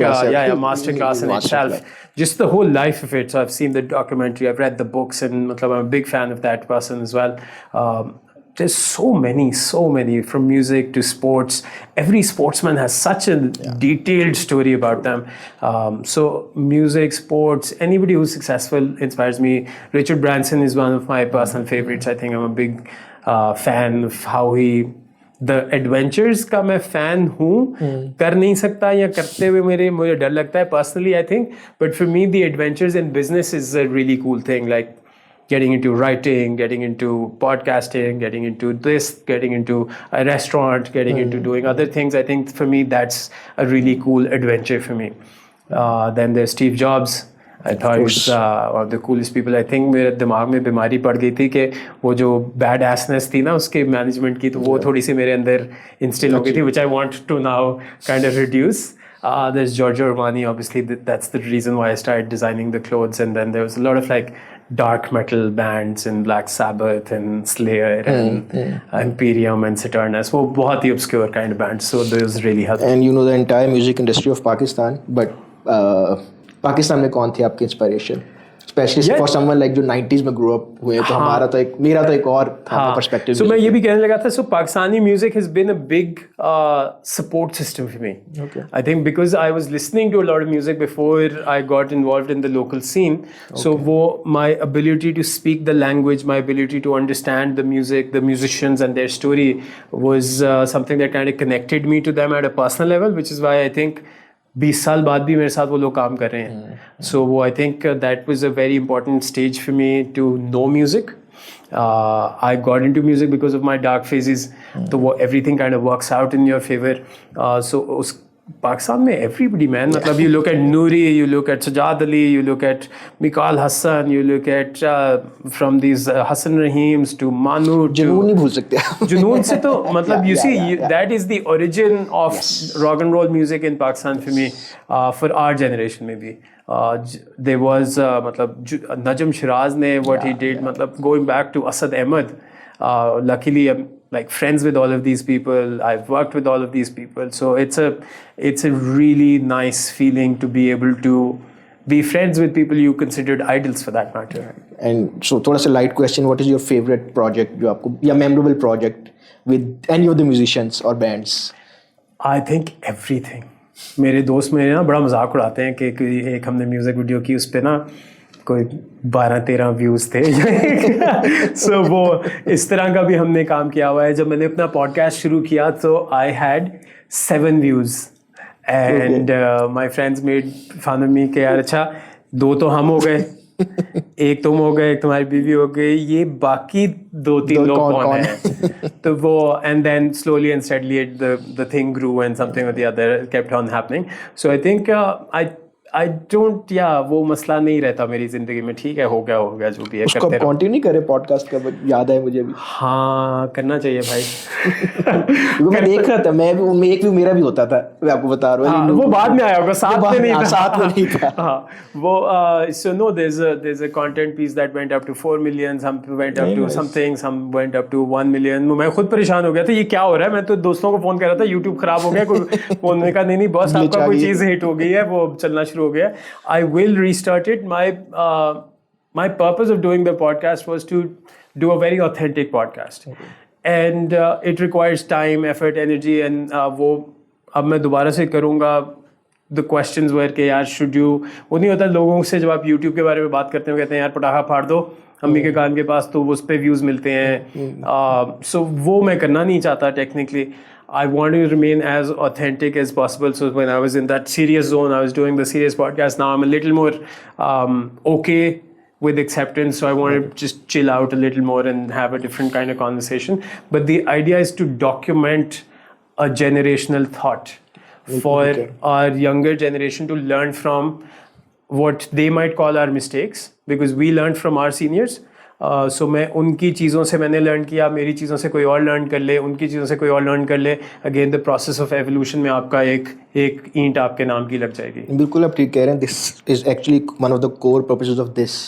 masterclass in itself. Just the whole life of it. So I've seen the documentary, I've read the books, and मतलब I'm a big fan of that person as well. There's so many from music to sports. Every sportsman has such a detailed story about them. So music, sports, anybody who's successful inspires me. Richard Branson is one of my personal favorites. I think I'm a big fan of how he the adventures का मैं fan हूँ. कर नहीं सकता या करते हुए मुझे डर लगता है personally I think, but for me the adventures in business is a really cool thing, like getting into writing, getting into podcasting, getting into this, getting into a restaurant, getting into doing other things. I think for me that's a really cool adventure for me. Then there's Steve Jobs. I thought he's one of the coolest people. I think मेरे दिमाग में बीमारी पड़ गई थी कि वो जो bad assness थी ना उसके मैनेजमेंट की, तो वो थोड़ी सी मेरे अंदर इंस्टिल हो गई थी, which I want to now kind of reduce. There's Giorgio Armani, obviously that's the reason why I started designing the clothes. And then there was a lot of like dark metal bands and Black Sabbath and Slayer and Imperium and Saturnus. वो बहुत ही obscure kind of bands. So those really helped.
And you know the entire music industry of Pakistan, but Pakistan में कौन थे आपके inspiration, specially for someone like जो 90s में grow up हुए? तो मेरा तो एक और था पर्सपेक्टिव.
सो मैं ये भी कहने लगा था, so Pakistani music has been a big support system for me. I think because I was listening to a lot of music before I got involved in the local scene. So वो my ability to speak the language, my ability to understand the music, the musicians and their story was something that kind of connected me to them at a personal level, which is why I think 20 साल बाद भी मेरे साथ वो लोग काम कर रहे हैं. सो वो I think that was a very important stage for me to know music. I got into music because of my dark phases. तो वो everything kind of works out in your favor. So उस पाकिस्तान में everybody man, मतलब you look at Noori, you look at Sajad Ali, you look at Mikal Hassan, you look at from these Hassan Rahims to Manu.
जुनून नहीं भूल सकते.
जुनून से तो मतलब you see that is the origin of rock and roll music in Pakistan for me, for our generation maybe. There was मतलब Najm Shiraz ने what he did, मतलब going back to Asad Ahmed. Luckily I'm like friends with all of these people. I've worked with all of these people, so it's a really nice feeling to be able to be friends with people you considered idols for that matter.
And so थोड़ा सा light question, what is your favorite project जो आपको, या memorable project with any of the musicians or bands?
I think everything. मेरे दोस्त मेरे ना बड़ा मजाक उड़ाते हैं कि एक हमने म्यूजिक वीडियो की, उस पे ना कोई 12-13 व्यूज़ थे. सो वो इस तरह का भी हमने काम किया हुआ है. जब मैंने अपना पॉडकास्ट शुरू किया तो I had 7 views and my friends made fun of me कि यार अच्छा 2 तो हम हो गए, एक तुम हो गए, एक तुम्हारी बीवी हो गई, ये बाकी 2-3 लोग कौन है? तो वो and then slowly and steadily the thing grew and something or the other kept on happening. So I think I don't, वो मसला नहीं रहता मेरी जिंदगी में. ठीक है, हो गया जो भी है
उसको
करते रहो.
कंटिन्यू करे पॉडकास्ट का, याद है मुझे भी.
हाँ करना चाहिए भाई.
मैं देख रहा था, मेरा भी होता था, मैं आपको बता रहा हूँ.
वो बाद में आया होगा, साथ में नहीं
था.
हाँ वो so no, there's a content piece that went up to 4 million, some went up to something, some went up to 1 million. मैं खुद परेशान हो गया था, ये क्या हो रहा है. मैं तो दोस्तों को फोन कर रहा था, YouTube खराब हो गया, कोई फोन ने कहा नहीं बॉस आपका कोई चीज़ हिट हो गई है, वो चलना शुरू हो गया. I will restart it. My purpose of doing the podcast was to do a very authentic podcast. Okay. And it requires time, effort, energy, and वो अब मैं दोबारा से करूँगा. The questions were कि यार should you, वो नहीं होता लोगों से जब आप YouTube के बारे में बात करते हो कहते हैं यार पटाखा फाड़ दो अम्मी के कान के पास, तो उस पे व्यूज़ मिलते हैं. So वो मैं करना नहीं चाहता technically. I want to remain as authentic as possible. So when I was in that serious zone, I was doing the serious podcast. Now I'm a little more okay with acceptance. So I want to just chill out a little more and have a different kind of conversation. But the idea is to document a generational thought for our younger generation to learn from what they might call our mistakes, because we learned from our seniors. So मैं उनकी चीज़ों से मैंने learn किया, मेरी चीज़ों से कोई और लर्न कर ले, उनकी चीज़ों से कोई और लर्न कर ले. Again the process of evolution में आपका एक ईंट आपके नाम की लग जाएगी.
बिल्कुल आप ठीक कह रहे हैं. This is actually one of the core purposes of this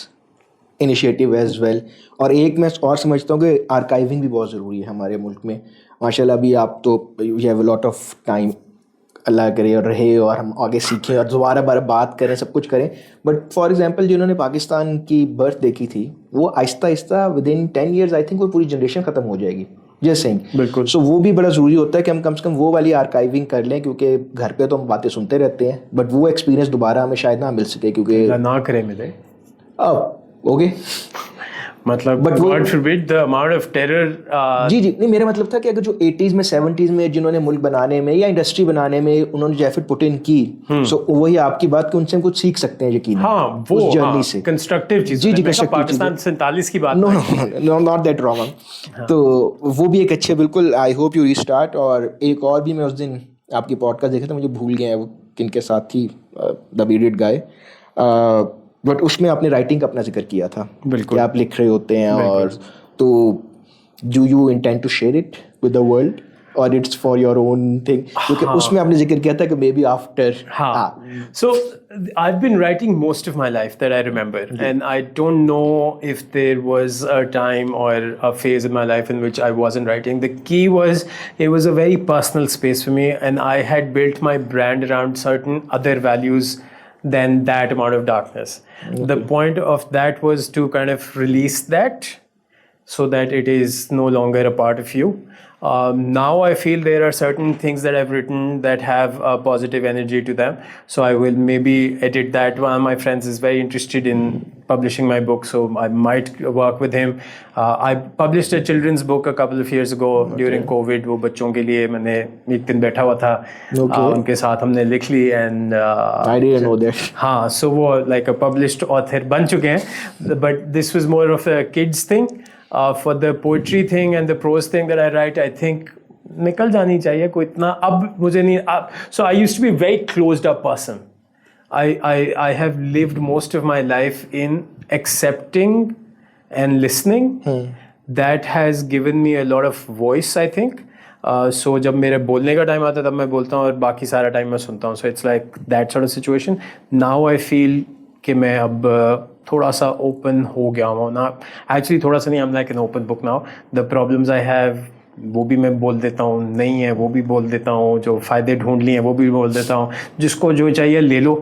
initiative as well. और एक मैं और समझता हूँ कि आर्काइविंग भी बहुत ज़रूरी है हमारे मुल्क में. माशाल्लाह अभी आप तो you have a lot of time, अल्लाह करे और रहे और हम आगे सीखें और दोबारा बात करें, सब कुछ करें. बट फॉर एग्जांपल जिन्होंने पाकिस्तान की बर्थ देखी थी, वो Aahista Aahista with in 10 years I think वो पूरी जनरेशन ख़त्म हो जाएगी. Just saying.
बिल्कुल.
सो वो भी बड़ा ज़रूरी होता है कि हम कम से कम वो वाली आर्काइविंग कर लें, क्योंकि घर पे तो हम बातें सुनते रहते हैं बट वो एक्सपीरियंस दोबारा हमें शायद ना मिल सके. क्योंकि
ना करें मिले
ओके
मतलब
But वो-
God forbid the amount of terror.
जी नहीं, मेरा मतलब था कि अगर जो 80s में 70s में जिन्होंने मुल्क बनाने में या इंडस्ट्री बनाने में उन्होंने जो एफर्ट पुट इन की, सो वही आपकी बात कि उनसे हम कुछ सीख सकते हैं यकीन.
हाँ वो
उस जर्नी से.
कंस्ट्रक्टिव चीज.
जी,
constructive पाकिस्तान 47 की बात
नो नॉट दैट रॉन्ग. तो वो भी एक अच्छे, बिल्कुल आई होप यू रीस्टार्ट. और एक और भी मैं उस दिन आपकी पॉडकास्ट देखा था, मुझे भूल गया वो किनके साथ थी, द बीडिड गाय. बट उसमें आपने राइटिंग का अपना जिक्र किया था.
बिल्कुल.
कि आप लिख रहे होते हैं और तो do you intend to share it with the world और it's for your own thing? क्योंकि उसमें आपने जिक्र किया था कि maybe after.
So I've been writing most of my life that I remember, and I don't know if there was a time or a phase in my life in which I wasn't writing. The key was it was a very personal space for me, and I had built my brand around certain other values than that amount of darkness. The point of that was to kind of release that so that it is no longer a part of you. Now I feel there are certain things that I've written that have a positive energy to them, so I will maybe edit that. One of my friends is very interested in publishing my book, so I might work with him. I published a children's book a couple of years ago during COVID. वो बच्चों के लिए मैंने एक दिन बैठा हुआ था, उनके साथ हमने लिख ली and
I didn't know that.
हाँ, so वो like a published author बन चुके हैं. But this was more of a kids thing. For the poetry thing and the prose thing that I write, I think निकल जानी चाहिए कोई इतना अब मुझे नहीं. So I used to be a very closed up person. I have lived most of my life in accepting and listening. That has given me a lot of voice, I think. So जब मेरे बोलने का time आता है तब मैं बोलता हूँ और बाकी सारा टाइम मैं सुनता हूँ. So it's like that sort of situation. Now I feel कि मैं अब थोड़ा सा ओपन हो गया हूँ ना. एक्चुअली थोड़ा सा नहीं, I am like an open book now. The problems I have वो भी मैं बोल देता हूँ, नहीं है वो भी बोल देता हूँ, जो फ़ायदे ढूंढ लिए हैं वो भी बोल देता हूँ. जिसको जो चाहिए ले लो,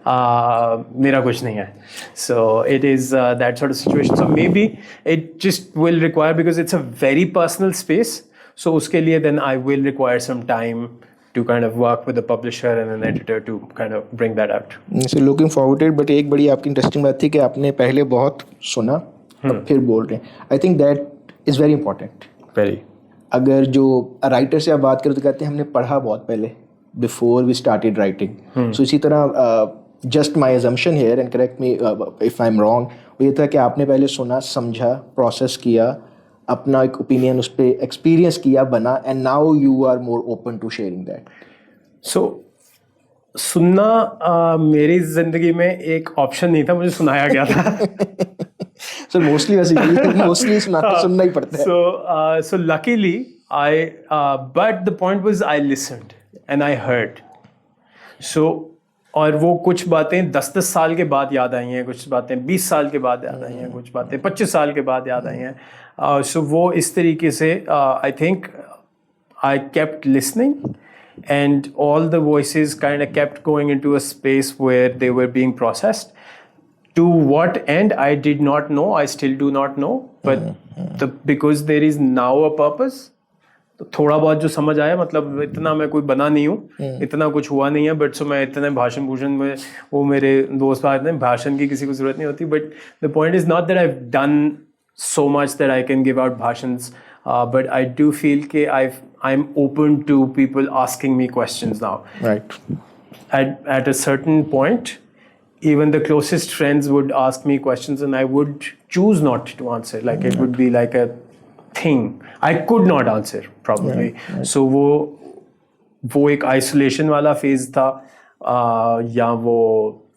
मेरा कुछ नहीं है. So it is that sort of situation. So maybe it just will require, because it's a very personal space, so उसके लिए then I will require some time to kind of work with a publisher and an editor to kind of bring that out.
So looking forward to it. But एक बड़ी आपकी interesting बात थी कि आपने पहले बहुत सुना, अब फिर बोल रहे हैं. I think that is very important.
Very.
अगर जो राइटर से आप बात करें तो कहते हैं हमने पढ़ा बहुत पहले, before we started writing. So इसी तरह just my assumption here and correct me if I'm wrong, वो ये था कि आपने पहले सुना, समझा, प्रोसेस किया, अपना एक ओपिनियन उस पर एक्सपीरियंस किया, बना, and now you are more open to sharing that.
So सुनना मेरी जिंदगी में एक ऑप्शन नहीं था, मुझे सुनाया गया था.
सो मोस्टली वैसे मोस्टली सुनना ही पड़ता है.
So luckily but the point was I listened and I heard. So और वो कुछ बातें 10-10 साल के बाद याद आई हैं, कुछ बातें 20 साल के बाद याद आई हैं, कुछ बातें 25 साल के बाद याद आई हैं. सो वो इस तरीके से I think I kept listening and all the voices kind of kept going into a space where they were being processed. To what end I did not know, I still do not know, but because there is now a purpose, तो थोड़ा बहुत जो समझ आया, मतलब इतना मैं कोई बना नहीं हूँ, इतना कुछ हुआ नहीं है, बट सो मैं इतने भाषण भूषण में, वो मेरे दोस्त आते हैं, भाषण की किसी को ज़रूरत नहीं होती. But the point is not that I have done so much that I can give out भाषण्स, बट आई डू फील कि I am open to people asking me questions now.
Right.
At a certain point, even the closest friends would ask me questions and I would choose not to answer. Like it would be like a thing I could not answer probably. So वो एक isolation वाला phase था, या वो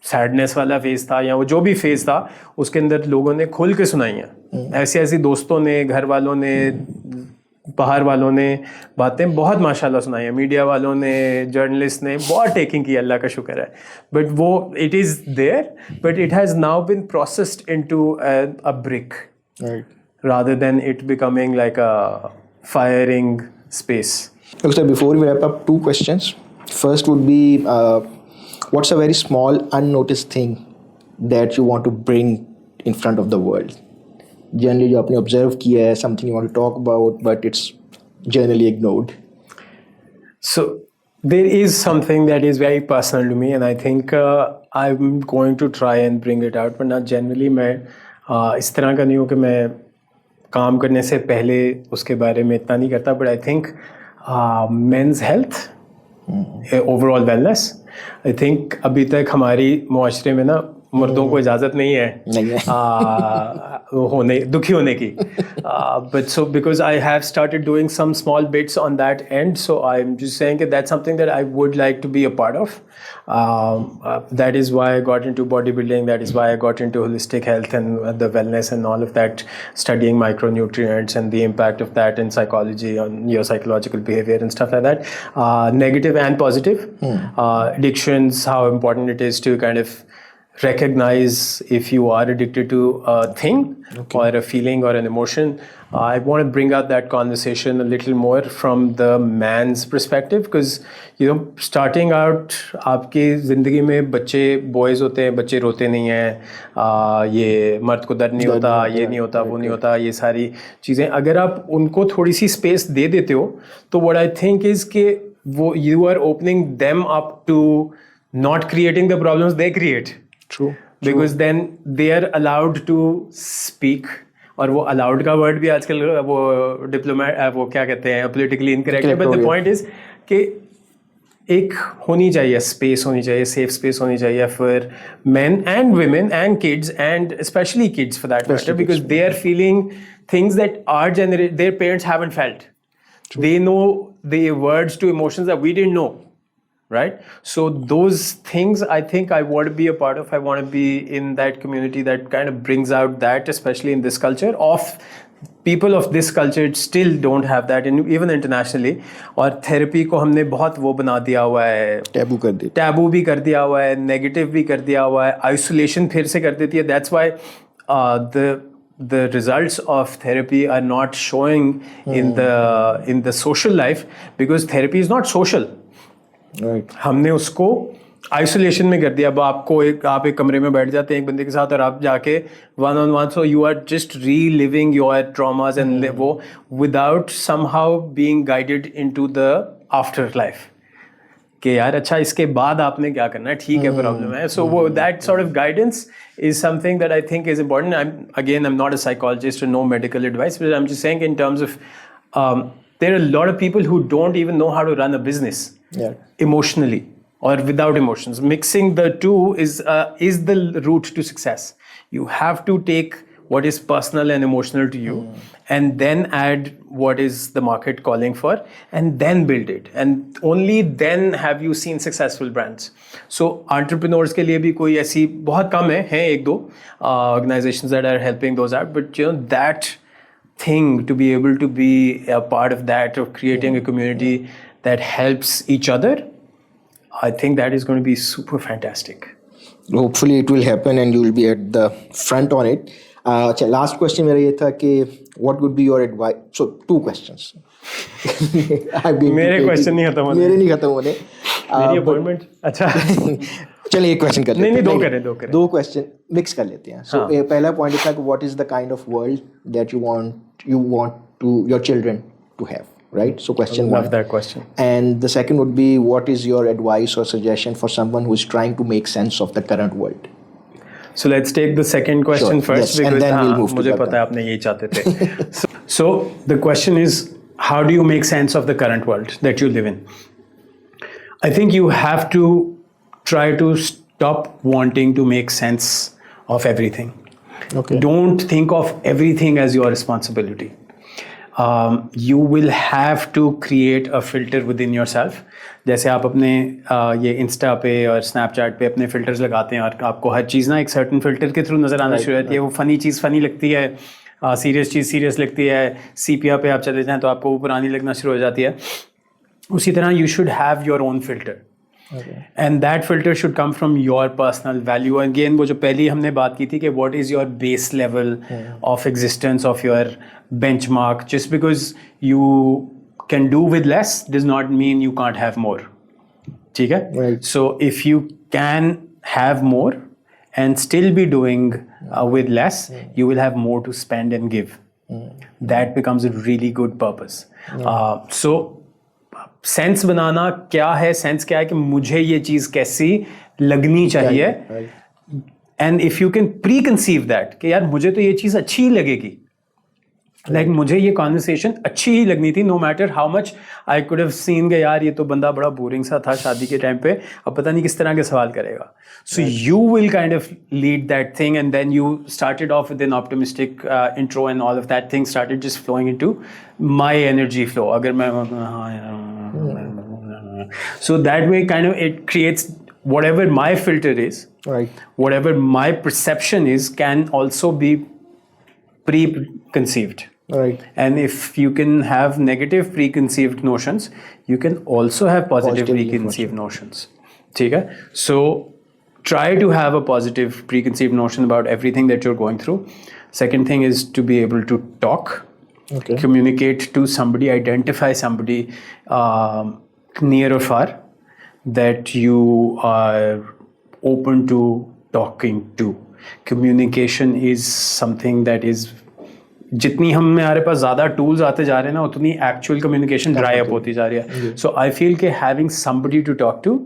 sadness वाला phase था या वो जो भी फेज था उसके अंदर लोगों ने खुल के सुनाई है। ऐसी ऐसी दोस्तों ने, घर वालों ने, बाहर वालों ने बातें बहुत माशाल्लाह सुनाई है। मीडिया वालों ने, जर्नलिस्ट ने बहुत टेकिंग की, अल्लाह का शुक्र है। बट वो it is there, but it has now been processed into a brick rather than it becoming like a firing space.
Okay, so before we wrap up, 2 questions. First would be, what's a very small, unnoticed thing that you want to bring in front of the world? Generally, जो आपने observe किया है, something you want to talk about, but it's generally ignored.
So there is something that is very personal to me, and I think I'm going to try and bring it out. But not generally, मैं इस तरह का नहीं हूँ कि मैं काम करने से पहले उसके बारे में इतना नहीं करता, but I think men's health, overall wellness, I think अभी तक हमारी मुआशरे में ना मर्दों को इजाज़त नहीं है दुखी होने की, but so because I have started doing some small bits on that end, so I'm just saying that that's something that I would like to be a part of. That is why I got into bodybuilding, that is why I got into holistic health and the wellness and all of that, studying micronutrients and the impact of that in psychology, on your psychological behavior and stuff like that, negative and positive. Addictions, how important it is to kind of recognize if you are addicted to a thing or a feeling or an emotion. I want to bring out that conversation a little more from the man's perspective, because you know, starting out आपकी ज़िंदगी में बच्चे boys होते हैं, बच्चे रोते नहीं हैं, ये मर्द को दर्द नहीं होता, ये नहीं होता, वो नहीं होता, ये सारी चीज़ें अगर आप उनको थोड़ी सी स्पेस दे देते हो तो what I think is कि वो you are opening them up to not creating the problems they create.
True.
Because then they are allowed to speak. और वो allowed का word भी आजकल वो डिप्लोमेट वो क्या कहते हैं politically incorrect है, but the point is कि एक होनी चाहिए स्पेस, होनी चाहिए सेफ स्पेस होनी चाहिए for men and women and kids, and especially kids for that matter, because they are feeling things that our generation, their parents haven't felt. True. They know the words to emotions that we didn't know. Right? So those things I think I want to be a part of. I want to be in that community that kind of brings out that, especially in this culture of people of this culture still don't have that, and even internationally. और therapy को हमने बहुत वो बना दिया हुआ है, taboo भी कर दिया हुआ है, नेगेटिव भी कर दिया हुआ है, आइसोलेशन फिर से कर देती है. That's why the results of therapy are not showing in the social life, because therapy is not social.
Right.
हमने उसको आइसोलेशन में कर दिया. अब आप एक कमरे में बैठ जाते हैं एक बंदे के साथ और आप जाके one on one, so you are just reliving your traumas and वो without somehow being guided into the afterlife कि यार अच्छा इसके बाद आपने क्या करना है, ठीक है प्रॉब्लम है. सो वो that sort of guidance is something that I think is important. I am not a psychologist और no medical advice, but I am just saying in terms of there are a lot of people who don't even know how to run a business emotionally or without emotions. Mixing the two is the route to success. You have to take what is personal and emotional to you and then add what is the market calling for and then build it, and only then have you seen successful brands. So entrepreneurs के लिए भी कोई ऐसी बहुत कम हैं एक दो organizations that are helping those out, but you know that thing to be able to be a part of that, of creating a community that helps each other, I think that is going to be super fantastic.
Hopefully it will happen and you will be at the front on it. Last question मेरा ये था कि what would be your advice? So 2 questions.
मेरे question नहीं खत्म होने.
मेरे नहीं खत्म होने.
मेरी appointment अच्छा.
चलिए एक क्वेश्चन कर लेते हैं.
नहीं, दो
क्वेश्चन मिक्स कर लेते हैं. सो पहला पॉइंट था कि what is the kind of world that you want to your children to have, right? So question one.
Love that question.
And the second would be what is your advice और suggestion for someone who is trying to make sense of the current world?
So let's take the second question first,
yes,
because
and then we'll move to
मुझे पता है आपने यही चाहते थे. So the question is, how do you make sense of the current world that you live in? I think you have to try to stop wanting to make sense of everything.
Okay.
Don't think of everything as your responsibility. you will have to create a filter within yourself. जैसे आप अपने ये Insta पे और Snapchat पे अपने filters लगाते हैं और आपको हर चीज़ ना एक सर्टन फिल्टर के थ्रू नज़र आना शुरू हो जाती है. वो फ़नी चीज़ फ़नी लगती है, सीरियस चीज़ सीरियस लगती है. सीपिया पे आप चले जाएँ तो आपको वो पुरानी लगना शुरू हो जाती है. उसी तरह you should have your own filter. And that filter should come from your personal value. Again, वो जो पहली हमने बात की थी कि what is your base level of existence, of your benchmark. Just because you can do with less does not mean you can't have more. ठीक है?
Right.
So if you can have more and still be doing with less, you will have more to spend and give. That becomes a really good purpose. So sense बनाना क्या है, sense क्या है कि मुझे ये चीज़ कैसी लगनी चाहिए. And if you can pre conceive that कि यार मुझे तो ये चीज़ अच्छी ही लगेगी. लाइक मुझे ये कॉन्वर्सेशन अच्छी ही लगनी थी, no matter how much I could have seen के यार ये तो बंदा बड़ा बोरिंग सा था शादी के टाइम पे, अब पता नहीं किस तरह के सवाल करेगा. So you will kind of lead that thing and then you started off with an optimistic intro and all of that thing started just flowing into my energy flow. अगर मैं so that way kind of it creates whatever my filter is,
right,
whatever my perception is can also be preconceived.
Right.
And if you can have negative preconceived notions, you can also have positive preconceived notions. ठीक है? So try to have a positive preconceived notion about everything that you're going through. Second thing is to be able to talk.
Okay.
Communicate to somebody, identify somebody near or far that you are open to talking to. Communication is something that is, जितनी हमारे पास ज़्यादा tools आते जा रहे हैं ना उतनी actual communication dry up होती जा रही है. सो आई फील कि having somebody to talk to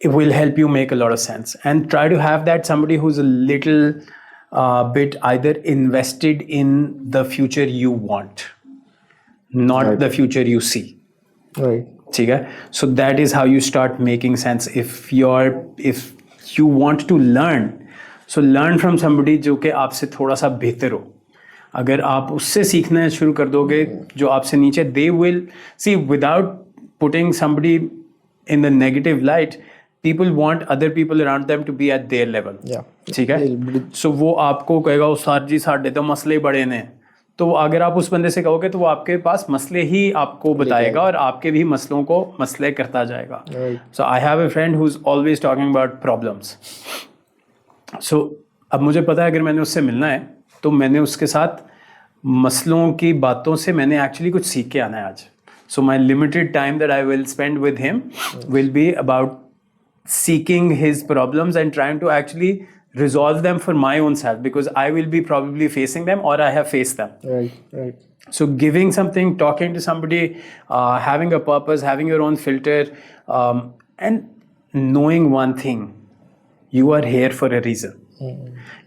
it will help you make a lot of sense, and try to have that somebody who's a little bit either invested in the future you want, not
Right.
the future you see.
Right.
ठीक है? So that is how you start making sense. If you want to learn, so learn from somebody जो कि आपसे थोड़ा सा बेहतर हो. अगर आप उससे सीखना शुरू कर दोगे जो आपसे नीचे, they will see, without putting somebody in the negative light, people want other people around them to be at their level.
Yeah.
ठीक है? So वो आपको कहेगा उस्ताद जी साढ़े तो मसले बड़े ने, तो अगर आप उस बंदे से कहोगे तो वो आपके पास मसले ही आपको बताएगा और आपके भी मसलों को मसले करता जाएगा. So I have a friend who's always talking about problems. So अब मुझे पता है अगर मैंने उससे मिलना है तो मैंने उसके साथ मसलों की बातों से मैंने एक्चुअली कुछ सीख के आना है आज. So my limited time that I will spend with him will be about seeking his problems and trying to actually resolve them for my own self, because I will be probably facing them or I have faced them.
Right. Right.
So giving something, talking to somebody, having a purpose, having your own filter, and knowing one thing, you are here for a reason.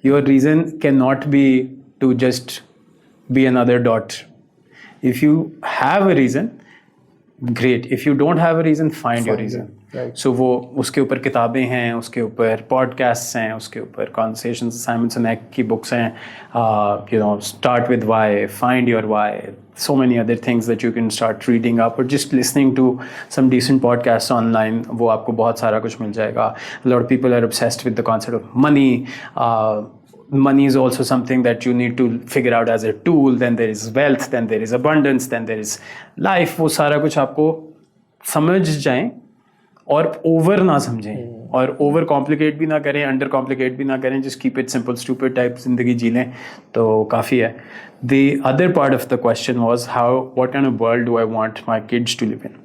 Your reason cannot be to just be another dot. If you have a reason, great. If you don't have a reason, find your reason.
Right.
So वो उसके ऊपर किताबें हैं, उसके ऊपर podcasts हैं, उसके ऊपर कॉन्वर्सेशंस, साइमन सिनेक की बुक्स हैं, start with why, find your why, so many other things that you can start reading up or just listening to some decent podcasts online. वो आपको बहुत सारा कुछ मिल जाएगा. A lot of people are obsessed with the concept of money. Money is also something that you need to figure out as a tool. Then there is wealth, then there is abundance, then there is life. वो सारा कुछ आपको समझ जाएं और over ना समझें और ओवर कॉम्प्लिकेट भी ना करें, अंडर कॉम्प्लिकेट भी ना करें. Just keep it simple, stupid type जिंदगी जी लें तो काफ़ी है. The other part of the question was how, what kind of world do I want my kids to live in.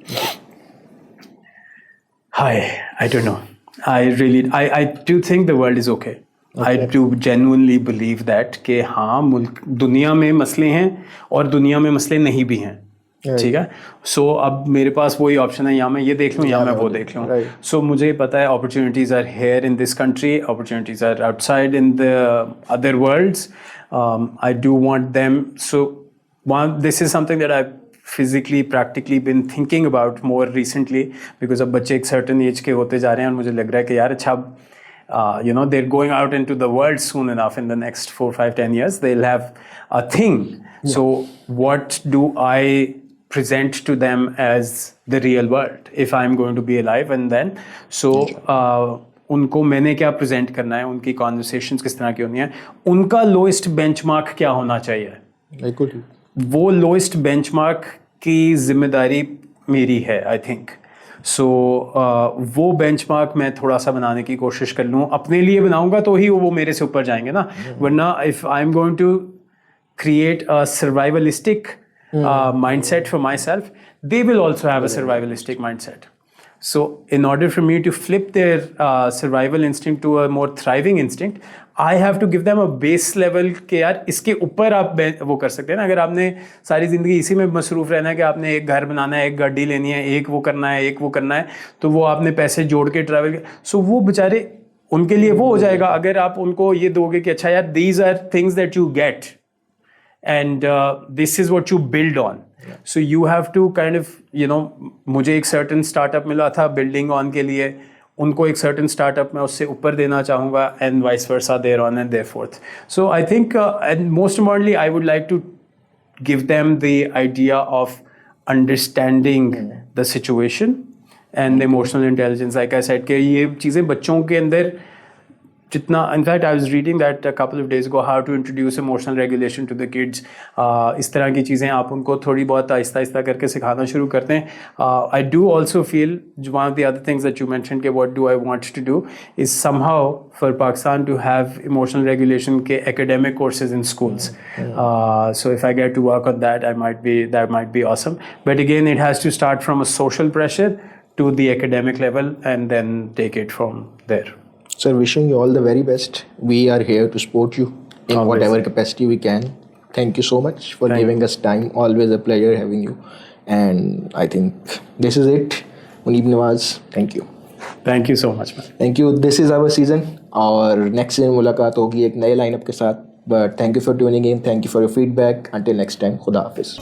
I don't know. I do think the world is okay. I do genuinely believe that कि हाँ मुल्क दुनिया में मसले हैं और दुनिया में मसले नहीं भी हैं. ठीक है? सो अब मेरे पास वही ऑप्शन है, या मैं ये देख लूँ या मैं वो देख लूँ. सो मुझे पता है opportunities are here in this country, opportunities are outside in the other worlds. I do want them. So this is something that I physically, practically been thinking about more recently, because अब बच्चे एक certain age के होते जा रहे हैं और मुझे लग रहा है कि यार अच्छा
you know, they're going out into the world soon enough. In the next 4, 5, 10 years, they'll have a thing. So what do I present to them as the real world if I'm going to be alive? And then so उनको मैंने क्या present करना है, उनकी conversations किस तरह की होनी है, उनका लोएस्ट बेंचमार्क क्या होना चाहिए,
बिल्कुल
वो लोएस्ट बेंचमार्क की जिम्मेदारी मेरी है, आई थिंक. सो वो बेंचमार्क मैं थोड़ा सा बनाने की कोशिश कर लूँ. अपने लिए बनाऊंगा तो ही वो मेरे से ऊपर जाएंगे ना, वरना if I am going to create a survivalistic mindset for myself, they will also have a survivalistic mindset. So in order for me to flip their survival instinct to a more thriving instinct, I have to give them a base level के यार इसके ऊपर आप वो कर सकते हैं ना. अगर आपने सारी ज़िंदगी इसी में मसरूफ़ रहना है कि आपने एक घर बनाना है, एक गाड़ी लेनी है, एक वो करना है, एक वो करना है, तो वो आपने पैसे जोड़ के ट्रैवल, सो वो बेचारे उनके लिए वो हो जाएगा. अगर आप उनको ये दोगे कि अच्छा यार these are things that you get and this is what you build on. So you have to kind of, you know, मुझे एक certain startup मिला था building on के लिए, उनको एक certain startup मैं उससे ऊपर देना चाहूँगा, and vice versa, there on and there forth. So I think and most importantly I would like to give them the idea of understanding the situation and emotional intelligence. Like I said कि ये चीज़ें बच्चों के अंदर जितना, in fact I was reading that a couple of days ago, how to introduce emotional regulation to the kids. इस तरह की चीज़ें आप उनको थोड़ी बहुत आहिस्ता आहिस्ता करके सिखाना शुरू करते हैं. I do also feel one of the other things that you mentioned कि what do I want to do is somehow for Pakistan to have emotional regulation के academic courses in schools. So if I get to work on that, that might be awesome. But again, it has to start from a social pressure to the academic level and then take it from there.
Sir, wishing you all the very best. We are here to support you in
Always.
whatever capacity we can. Thank you so much for giving us time. Always a pleasure having you. And I think this is it. Muneeb Nawaz, thank you.
Thank you so much, man.
Thank you. This is our season. और next season मुलाकात होगी एक नए lineup के साथ. But thank you for tuning in. Thank you for your feedback. Until next time, खुदा हाफिज़.